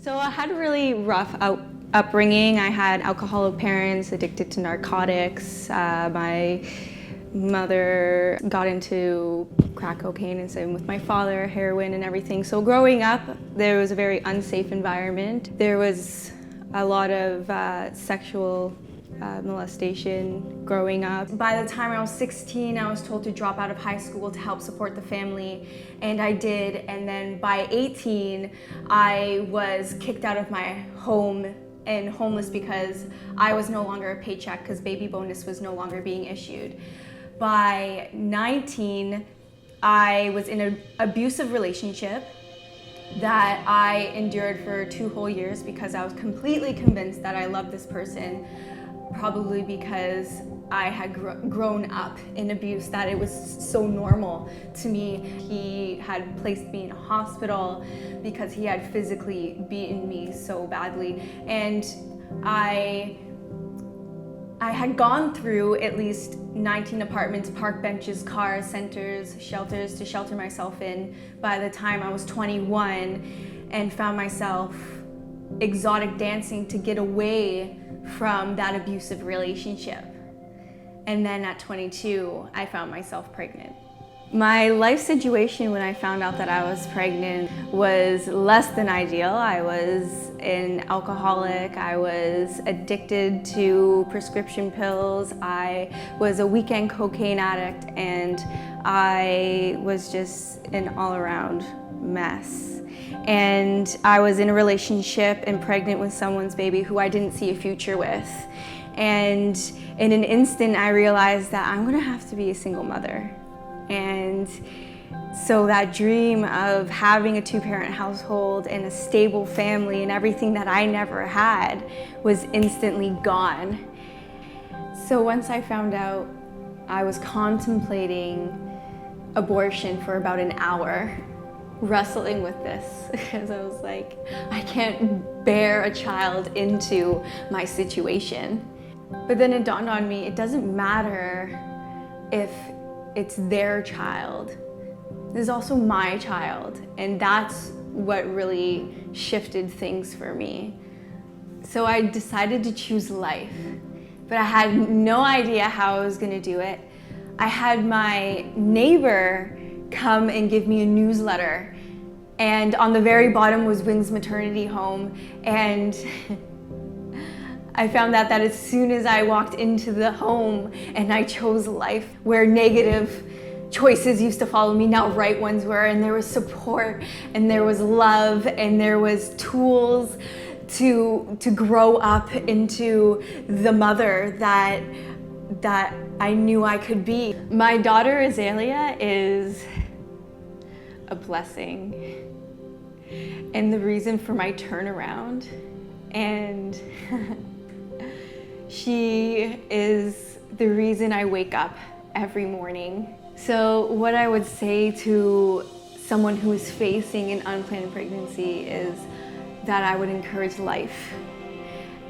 So I had a really rough upbringing. I had alcoholic parents, addicted to narcotics. My mother got into crack cocaine, and same with my father, heroin and everything. So growing up, there was a very unsafe environment. There was a lot of sexual molestation growing up. By the time I was 16, I was told to drop out of high school to help support the family, and I did. And then by 18, I was kicked out of my home and homeless because I was no longer a paycheck because baby bonus was no longer being issued. By 19, I was in an abusive relationship that I endured for 2 whole years because I was completely convinced that I loved this person, probably because I had grown up in abuse, that it was so normal to me. He had placed me in a hospital because he had physically beaten me so badly. And I had gone through at least 19 apartments, park benches, cars, centers, shelters to shelter myself in by the time I was 21, and found myself exotic dancing to get away from that abusive relationship. And then at 22, I found myself pregnant. My life situation when I found out that I was pregnant was less than ideal. I was an alcoholic, I was addicted to prescription pills, I was a weekend cocaine addict, and I was just an all-around mess. And I was in a relationship and pregnant with someone's baby who I didn't see a future with. And in an instant, I realized that I'm gonna have to be a single mother. And so that dream of having a 2-parent household and a stable family and everything that I never had was instantly gone. So once I found out, I was contemplating abortion for about an hour, wrestling with this, because I was like, I can't bear a child into my situation. But then it dawned on me, it doesn't matter if it's their child. This is also my child, and that's what really shifted things for me. So I decided to choose life, but I had no idea how I was gonna do it. I had my neighbor come and give me a newsletter, and on the very bottom was Wings Maternity Home, and I found out that as soon as I walked into the home and I chose life, where negative choices used to follow me, now right ones were, and there was support, and there was love, and there was tools to grow up into the mother that I knew I could be. My daughter Azalea is a blessing and the reason for my turnaround, and she is the reason I wake up every morning. So what I would say to someone who is facing an unplanned pregnancy is that I would encourage life,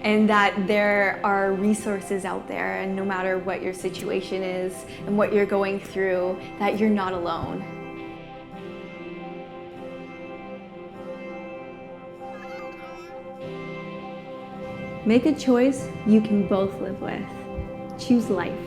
and that there are resources out there, and no matter what your situation is and what you're going through, that you're not alone. Make a choice you can both live with. Choose life.